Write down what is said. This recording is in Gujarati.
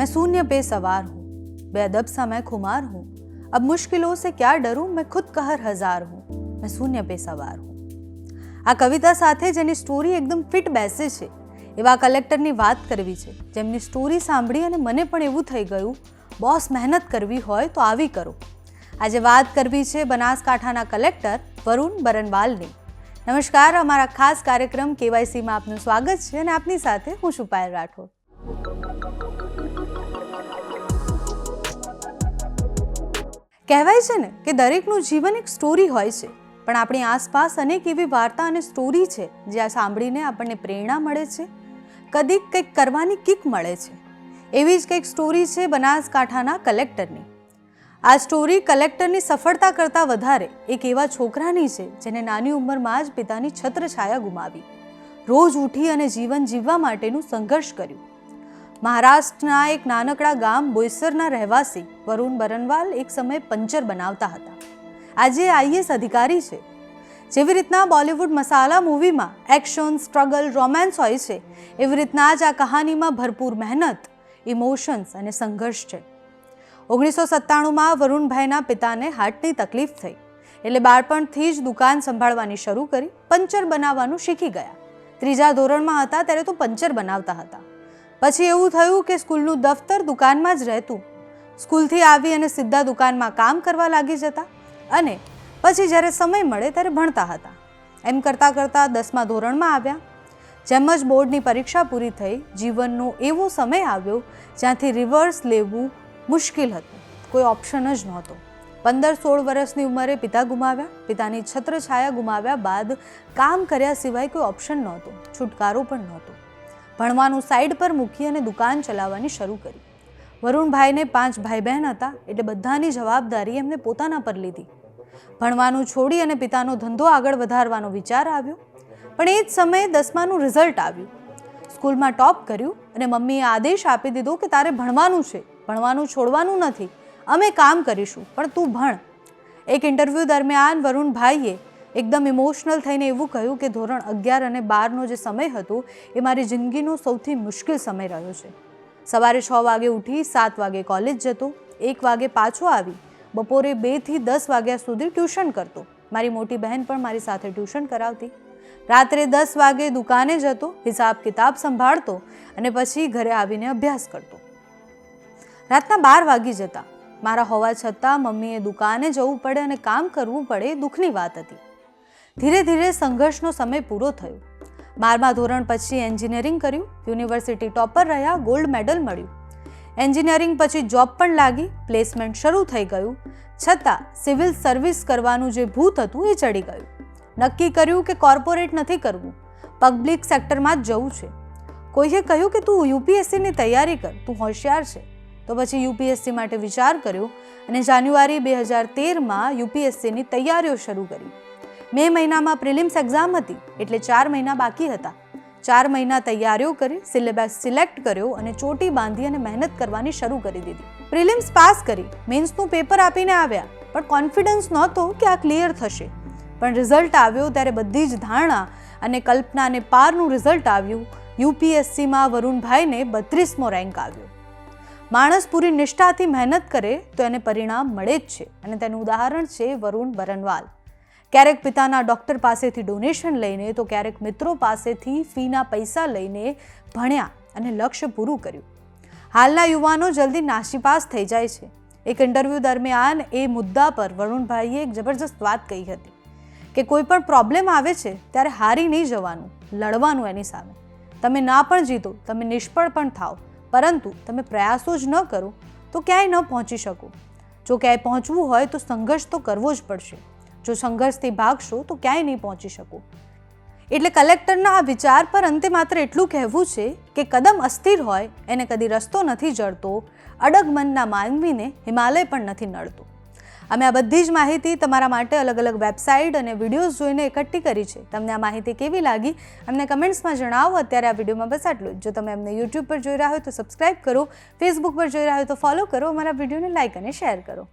मैं शून्य पे सवार हूँ, बेअदब सा मैं खुमार हूँ, अब मुश्किलों से क्या डरूं, मैं खुद कहर हजार हूँ, मैं शून्य पे સવાર હું। આ કવિતા સાથે જેની સ્ટોરી એકદમ ફિટ બેસે છે એવા કલેક્ટરની વાત કરવી છે, જેમની સ્ટોરી સાંભળી અને મને પણ એવું થઈ ગયું, બોસ મહેનત કરવી હોય તો આવી કરો। આજે વાત કરવી છે બનાસકાંઠાના કલેક્ટર વરુણ બરનવાલની। નમસ્કાર, અમારા ખાસ કાર્યક્રમ કેવાયસીમાં આપનું સ્વાગત છે અને આપની સાથે હું છું પાયલ રાઠોડ। કહેવાય છે ને કે દરેકનું જીવન એક સ્ટોરી હોય છે, પણ આપણી આસપાસ અનેક એવી વાર્તા અને સ્ટોરી છે જે સાંભળીને આપણને પ્રેરણા મળે છે, કદીક કંઈક કરવાની કિક મળે છે। એવી જ કંઈક સ્ટોરી છે બનાસકાંઠાના કલેક્ટરની। આ સ્ટોરી કલેક્ટરની સફળતા કરતાં વધારે એક એવા છોકરાની છે જેને નાની ઉંમરમાં જ પિતાની છત્રછાયા ગુમાવી, રોજ ઉઠી અને જીવન જીવવા માટેનું સંઘર્ષ કર્યું। મહારાષ્ટ્રના એક નાનકડા ગામ બોઈસરના રહેવાસી વરુણ બરનવાલ એક સમયે પંચર બનાવતા હતા। આજે આઈએએસ અધિકારી છે। જેવી રીતના બોલિવૂડ મસાલા મૂવીમાં એક્શન, સ્ટ્રગલ, રોમેન્સ હોય છે, એવી રીતના જ આ કહાનીમાં ભરપૂર મહેનત, ઇમોશન્સ અને સંઘર્ષ છે। 1997માં વરુણભાઈના પિતાને હાર્ટની તકલીફ થઈ, એટલે બાળપણથી જ દુકાન સંભાળવાની શરૂ કરી, પંચર બનાવવાનું શીખી ગયા। 3જા ધોરણમાં હતા ત્યારે તો પંચર બનાવતા હતા। પછી એવું થયું કે સ્કૂલનું દફતર દુકાનમાં જ રહેતું, સ્કૂલથી આવી અને સીધા દુકાનમાં કામ કરવા લાગી જતા અને પછી જ્યારે સમય મળે ત્યારે ભણતા હતા। એમ કરતાં કરતાં 10મા ધોરણમાં આવ્યા। જેમ જ બોર્ડની પરીક્ષા પૂરી થઈ, જીવનનો એવો સમય આવ્યો જ્યાંથી રિવર્સ લેવું મુશ્કેલ હતું, કોઈ ઓપ્શન જ નહોતો। 15-16 વર્ષની ઉંમરે પિતા ગુમાવ્યા। પિતાની છત્રછાયા ગુમાવ્યા બાદ કામ કર્યા સિવાય કોઈ ઓપ્શન નહોતો, છુટકારો પણ નહોતો। ભણવાનું સાઈડ પર મૂકી અને દુકાન ચલાવવાની શરૂ કરી। વરુણભાઈને 5 ભાઈ બહેન હતા, એટલે બધાની જવાબદારી એમને પોતાના પર લીધી। ભણવાનું છોડી અને પિતાનો ધંધો આગળ વધારવાનો વિચાર આવ્યો, પણ એ જ સમયે 10માનું રિઝલ્ટ આવ્યું। સ્કૂલમાં ટોપ કર્યું અને મમ્મીએ આદેશ આપી દીધો કે તારે ભણવાનું છે, ભણવાનું છોડવાનું નથી, અમે કામ કરીશું, પણ તું ભણ। એક ઇન્ટરવ્યૂ દરમિયાન વરુણભાઈએ એકદમ ઇમોશનલ થઈને એવું કહ્યું કે ધોરણ 11 અને 12નો જે સમય હતો એ મારી જિંદગીનો સૌથી મુશ્કેલ સમય રહ્યો છે। સવારે 6 વાગે ઉઠી 7 વાગે કોલેજ જતો, 1 વાગે પાછો આવી, બપોરે 2 થી 10 વાગ્યા સુધી ટ્યુશન કરતો। મારી મોટી બહેન પણ મારી સાથે ટ્યુશન કરાવતી। રાત્રે 10 વાગે દુકાને જતો, હિસાબ કિતાબ સંભાળતો અને પછી ઘરે આવીને અભ્યાસ કરતો। રાતના 12 વાગી જતા। મારા હોવા છતાં મમ્મીએ દુકાને જવું પડે અને કામ કરવું પડે એ દુઃખની વાત હતી। ધીરે ધીરે સંઘર્ષનો સમય પૂરો થયો। 12મા ધોરણ પછી એન્જિનિયરિંગ કર્યું, યુનિવર્સિટી ટોપર રહ્યા, ગોલ્ડ મેડલ મળ્યું। એન્જિનિયરિંગ પછી જોબ પણ લાગી, પ્લેસમેન્ટ શરૂ થઈ ગયું, છતાં સિવિલ સર્વિસ કરવાનું જે ભૂત હતું એ ચડી ગયું। નક્કી કર્યું કે કોર્પોરેટ નથી કરવું, પબ્લિક સેક્ટરમાં જ જવું છે। કોઈએ કહ્યું કે તું યુપીએસસીની તૈયારી કર, તું હોશિયાર છે। તો પછી યુપીએસસી માટે વિચાર કર્યો અને જાન્યુઆરી 2013માં યુપીએસસીની તૈયારીઓ શરૂ કરી। મે મહિનામાં પ્રિલિમ્સ એક્ઝામ હતી, એટલે 4 મહિના બાકી હતા। 4 મહિના તૈયારીઓ કરી, સિલેબસ સિલેક્ટ કર્યો અને ચોટી બાંધી અને મહેનત કરવાની શરૂ કરી દીધી। પ્રિલિમ્સ પાસ કરી, મેન્સનું પેપર આપીને આવ્યા, પણ કોન્ફિડન્સ નહોતો કે આ ક્લિયર થશે। પણ રિઝલ્ટ આવ્યો ત્યારે બધી જ ધારણા અને કલ્પનાને પારનું રિઝલ્ટ આવ્યું। યુપીએસસીમાં વરુણભાઈને 32મો રેન્ક આવ્યો। માણસ પૂરી નિષ્ઠાથી મહેનત કરે તો એને પરિણામ મળે જ છે, અને તેનું ઉદાહરણ છે વરુણ બરનવાલ। ક્યારેક પિતાના ડૉક્ટર પાસેથી ડોનેશન લઈને તો ક્યારેક મિત્રો પાસેથી ફીના પૈસા લઈને ભણ્યા અને લક્ષ્ય પૂરું કર્યું। હાલના યુવાનો જલ્દી નાસીપાસ થઈ જાય છે। એક ઇન્ટરવ્યૂ દરમિયાન એ મુદ્દા પર વરુણભાઈએ એક જબરજસ્ત વાત કહી હતી કે કોઈ પણ પ્રોબ્લેમ આવે છે ત્યારે હારી નહીં જવાનું, લડવાનું એની સામે। તમે ના પણ જીતો, તમે નિષ્ફળ પણ થાઓ, પરંતુ તમે પ્રયાસો જ ન કરો તો ક્યાંય ન પહોંચી શકો। જો ક્યાંય પહોંચવું હોય તો સંઘર્ષ તો કરવો જ પડશે। જો સંઘર્ષથી ભાગશો તો ક્યાંય નહીં પહોંચી શકો। એટલે કલેક્ટરના આ વિચાર પર અંતે માત્ર એટલું કહેવું છે કે કદમ અસ્થિર હોય એને કદી રસ્તો નથી જડતો, અડગ મનના માનવીને હિમાલય પણ નથી નડતો। અમે આ બધી જ માહિતી તમારા માટે અલગ અલગ વેબસાઇટ અને વિડીયોઝ જોઈને એકઠી કરી છે। તમને આ માહિતી કેવી લાગી અમને કમેન્ટ્સમાં જણાવો। અત્યારે આ વિડીયોમાં બસ આટલું જ। જો તમે અમને યુટ્યુબ પર જોઈ રહ્યા હોય તો સબસ્ક્રાઇબ કરો, ફેસબુક પર જોઈ રહ્યા હોય તો ફોલો કરો, અમારા વિડીયોને લાઇક અને શેર કરો।